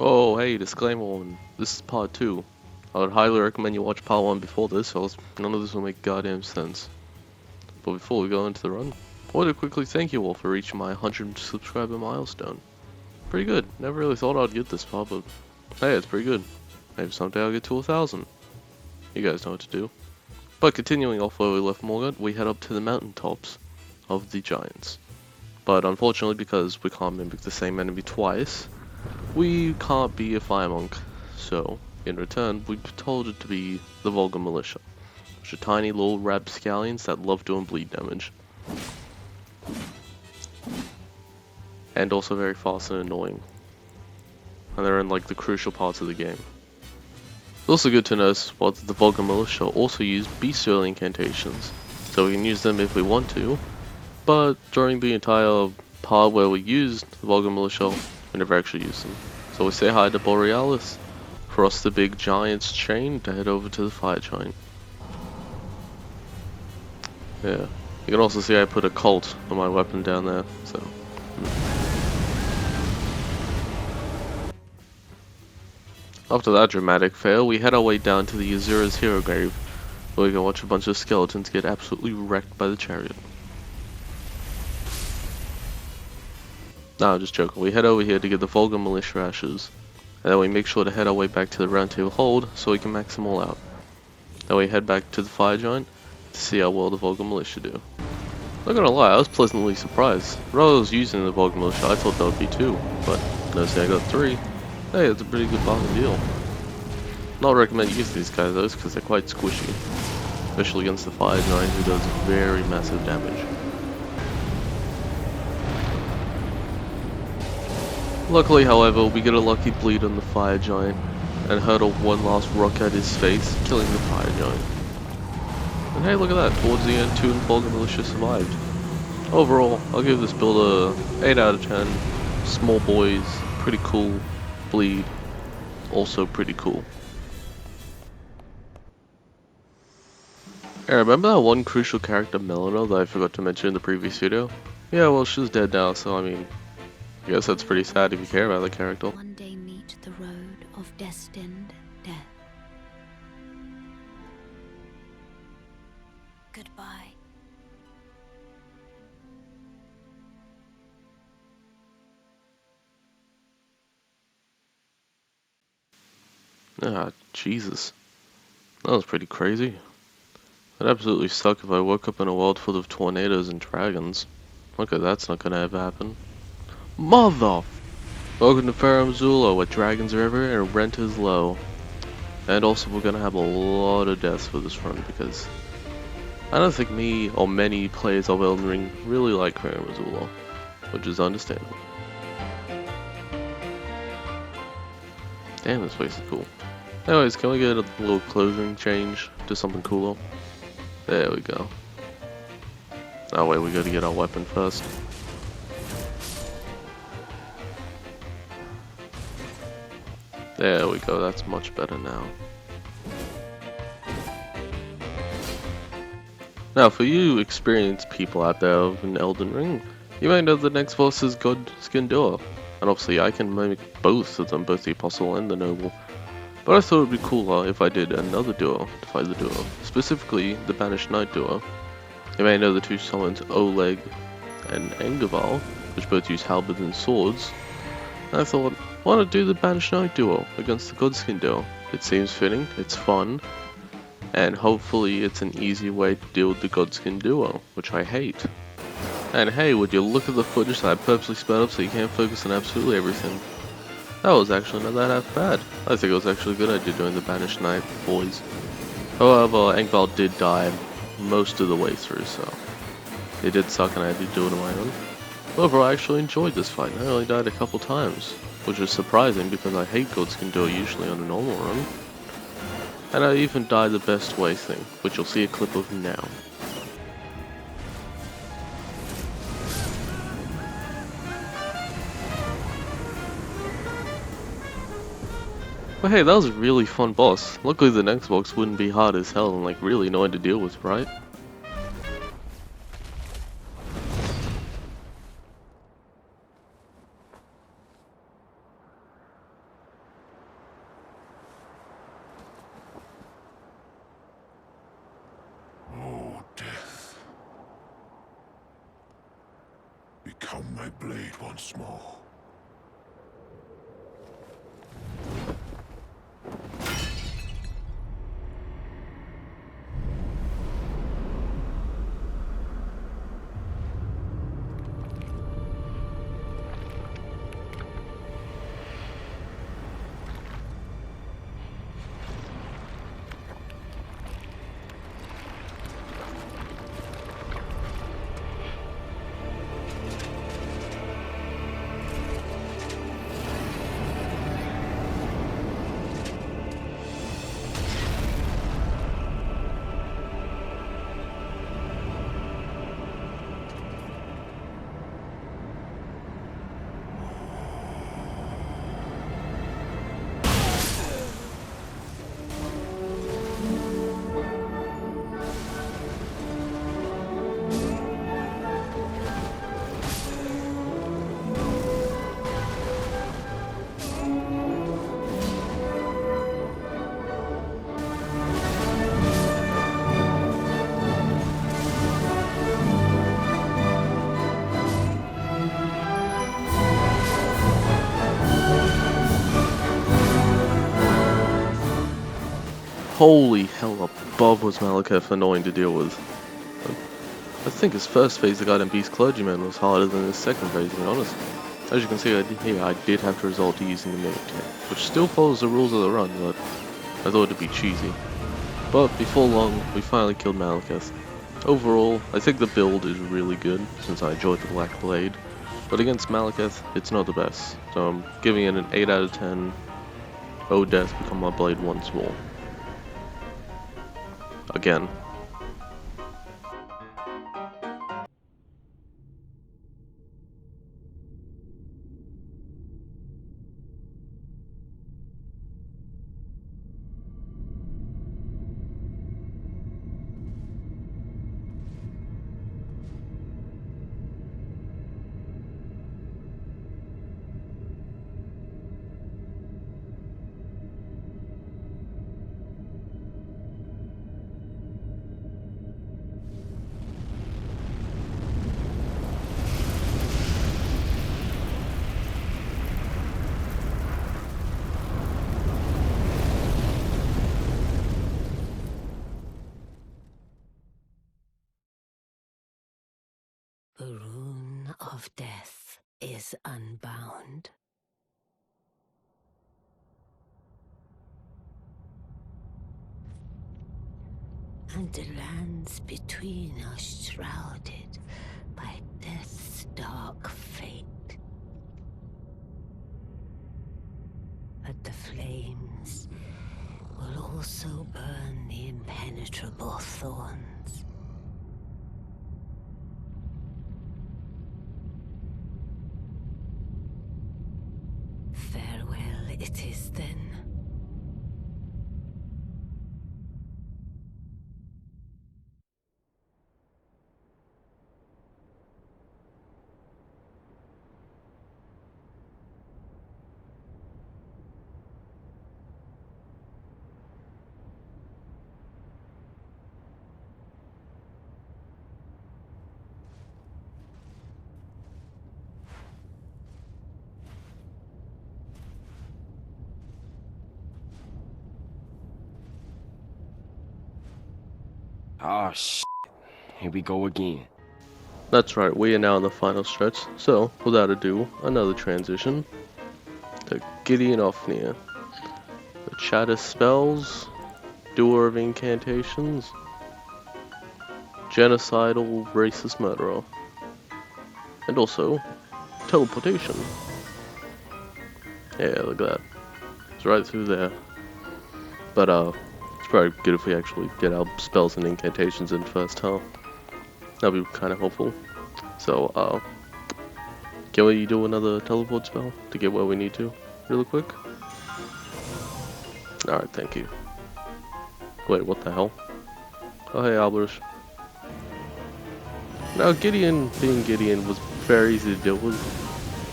Oh, hey, disclaimer one. This is part 2. I would highly recommend you watch part 1 before this, or else none of this will make goddamn sense. But before we go into the run, I want to quickly thank you all for reaching my 100 subscriber milestone. Pretty good. Never really thought I'd get this far, but hey, it's pretty good. Maybe someday I'll get to 1,000. You guys know what to do. But continuing off where we left Morgan, we head up to the mountaintops of the giants. But unfortunately, because we can't mimic the same enemy twice, we can't be a fire monk, so in return we told it to be the Vulgar Militia, which are tiny little rapscallions that love doing bleed damage. And also very fast and annoying. And they're in like the crucial parts of the game. It's also good to notice what the Vulgar Militia also use bestial incantations, so we can use them if we want to, but during the entire part where we used the Vulgar Militia, we never actually used them. So we say hi to Borealis, cross the big giant's chain to head over to the fire giant. Yeah, you can also see I put a cult on my weapon down there, so. After that dramatic fail, we head our way down to the Azura's hero grave, where we can watch a bunch of skeletons get absolutely wrecked by the chariot. No, I'm just joking. We head over here to get the Vulgar Militia ashes, and then we make sure to head our way back to the Round Table Hold so we can max them all out. Then we head back to the Fire Giant to see how well the Vulgar Militia do. Not gonna lie, I was pleasantly surprised. Rather I was using the Vulgar Militia, I thought that would be 2, but notice I got 3. Hey, that's a pretty good bargain deal. Not recommend using these guys though, because they're quite squishy, especially against the Fire Giant who does very massive damage. Luckily, however, we get a lucky bleed on the Fire Giant and hurtle one last rock at his face, killing the Fire Giant. And hey, look at that, towards the end, 2 and Vulgar Militia survived. Overall, I'll give this build a 8 out of 10. Small boys, pretty cool. Bleed, also pretty cool. Hey, remember that one crucial character, Melina, that I forgot to mention in the previous video? Yeah, well, she's dead now, so I mean, I guess that's pretty sad if you care about the character. One day meet the road of destined death. Goodbye. Ah, Jesus. That was pretty crazy. That'd absolutely suck if I woke up in a world full of tornadoes and dragons. Okay, that's not gonna ever happen. Mother! Welcome to Farum Zula, where dragons are everywhere and rent is low. And also we're gonna have a lot of deaths for this run because I don't think me or many players of Elden Ring really like Farum Zula, which is understandable. Damn, this place is cool. Anyways, can we get a little clothing change to something cooler? There we go. Oh wait, we gotta get our weapon first. There we go, that's much better now. Now for you experienced people out there in Elden Ring, you may know the next boss is Godskin Duo. And obviously I can mimic both of them, both the Apostle and the Noble. But I thought it would be cooler if I did another duo to fight the duo, specifically the Banished Knight duo. You may know the 2 summons Oleg and Engaval, which both use halberds and swords. And I thought, why not do the Banished Knight duo against the Godskin duo? It seems fitting, it's fun, and hopefully it's an easy way to deal with the Godskin duo, which I hate. And hey, would you look at the footage that I purposely sped up so you can't focus on absolutely everything? That was actually not that half bad. I think it was actually a good idea doing the Banished Knight boys. However, Engvald did die most of the way through, so it did suck and I had to do it on my own. However, I actually enjoyed this fight. I only died a couple times, which was surprising because I hate Godskin Duo usually on a normal run. And I even died the best way thing, which you'll see a clip of now. But hey, that was a really fun boss. Luckily the next boss wouldn't be hard as hell and like really annoying to deal with, right? blade once more. Holy hell, above was Malekith annoying to deal with. I think his first phase, the Guardian Beast Clergyman, was harder than his second phase, to be honest. As you can see here, I did have to resort to using the Mimic Tech, which still follows the rules of the run, but I thought it'd be cheesy. But before long, we finally killed Malekith. Overall, I think the build is really good, since I enjoyed the Black Blade, but against Malekith, it's not the best, so I'm giving it an 8 out of 10. Oh death, become my blade once more. Again. The rune of death is unbound. And the lands between are shrouded by death's dark fate. But the flames will also burn the impenetrable thorns. Farewell it is then. Oh, shit. Here we go again. That's right, we are now in the final stretch, so without ado, another transition to Gideon Ofnir. The Chatter spells, Doer of Incantations, Genocidal Racist Murderer, and also Teleportation. Yeah, look at that. It's right through there. But it's probably good if we actually get our spells and incantations in first, huh? That'd be kind of helpful. So, can we do another teleport spell to get where we need to, really quick? Alright, thank you. Wait, what the hell? Oh, hey, Albers. Now, Gideon, being Gideon, was very easy to deal with.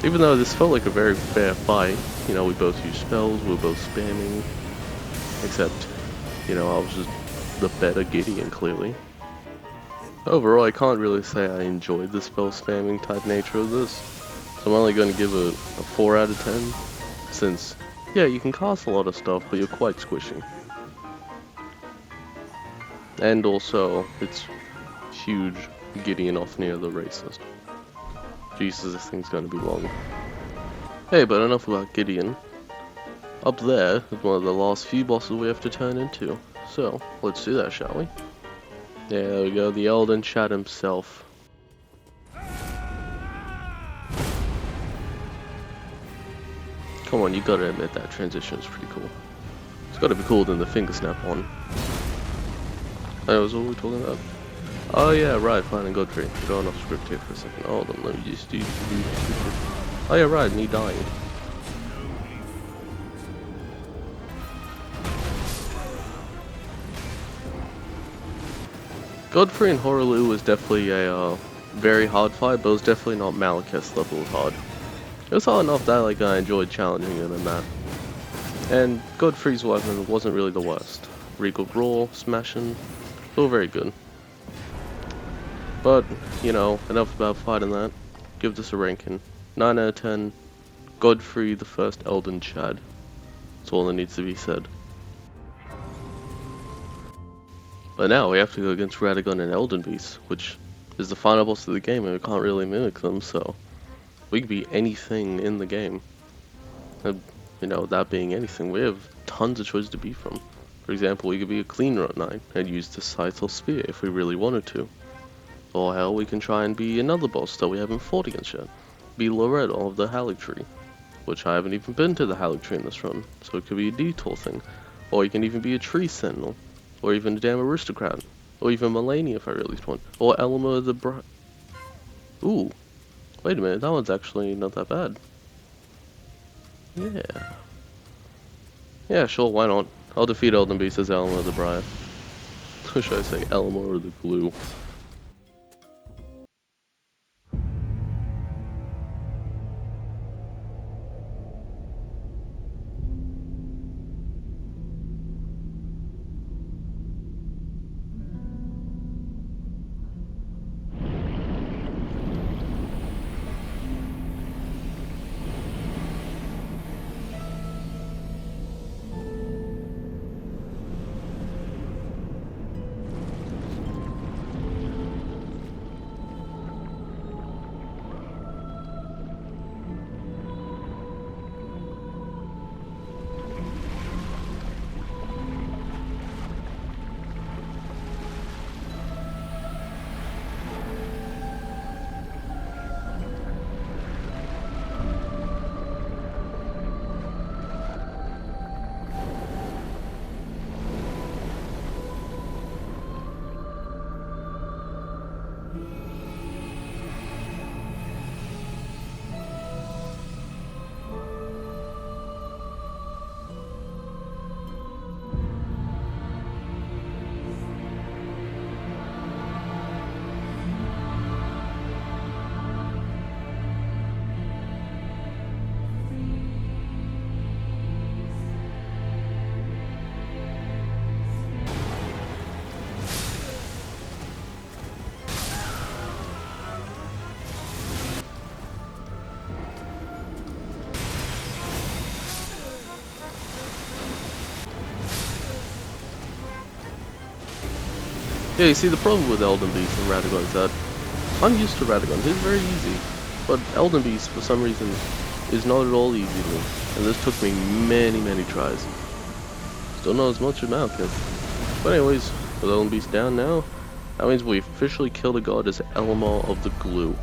Even though this felt like a very fair fight, you know, we both used spells, we were both spamming. Except, you know, I was just the better Gideon, clearly. Overall, I can't really say I enjoyed the spell spamming type nature of this. So I'm only going to give it a 4 out of 10, since, yeah, you can cast a lot of stuff, but you're quite squishy. And also, it's huge Gideon off near the racist. Jesus, this thing's going to be long. Hey, but enough about Gideon. Up there is one of the last few bosses we have to turn into. So, let's do that, shall we? Yeah, there we go, the Elden Chat himself. Come on, you gotta admit that transition is pretty cool. It's gotta be cooler than the finger snap one. That was what we were talking about? Oh yeah, right, fine and Godfrey. We're going off script here for a second. Hold on, let me just do... Oh yeah, right, me dying. Godfrey and Horaloo was definitely a very hard fight, but it was definitely not Malekith's level of hard. It was hard enough that like I enjoyed challenging him in that. And Godfrey's weapon wasn't really the worst. Regal Roar, Smashing, all very good. But, you know, enough about fighting that. Give this a ranking. 9 out of 10. Godfrey, the first Elden Chad. That's all that needs to be said. But now we have to go against Radagon and Elden Beast, which is the final boss of the game and we can't really mimic them, so we could be anything in the game. And, you know, that being anything, we have tons of choices to be from. For example, we could be a Clean Run Knight and use the Scythe or Spear if we really wanted to. Or hell, we can try and be another boss that we haven't fought against yet. Be Loretto of the Haligtree, which I haven't even been to the Haligtree in this run, so it could be a detour thing. Or you can even be a Tree Sentinel, or even a damn Aristocrat, or even Melania if I really want, or Elma the Bride. Ooh, wait a minute, that one's actually not that bad. Yeah. Yeah, sure, why not? I'll defeat Elden Beast as Elma the Bride. Or should I say Elma or the Glue? Yeah, you see, the problem with Elden Beast and Radagon is that I'm used to Radagon. He's very easy, but Elden Beast, for some reason, is not at all easy to me, and this took me many tries. Still not as much as Malekith. But anyways, with Elden Beast down now, that means we officially killed a god as Elma of the Glue.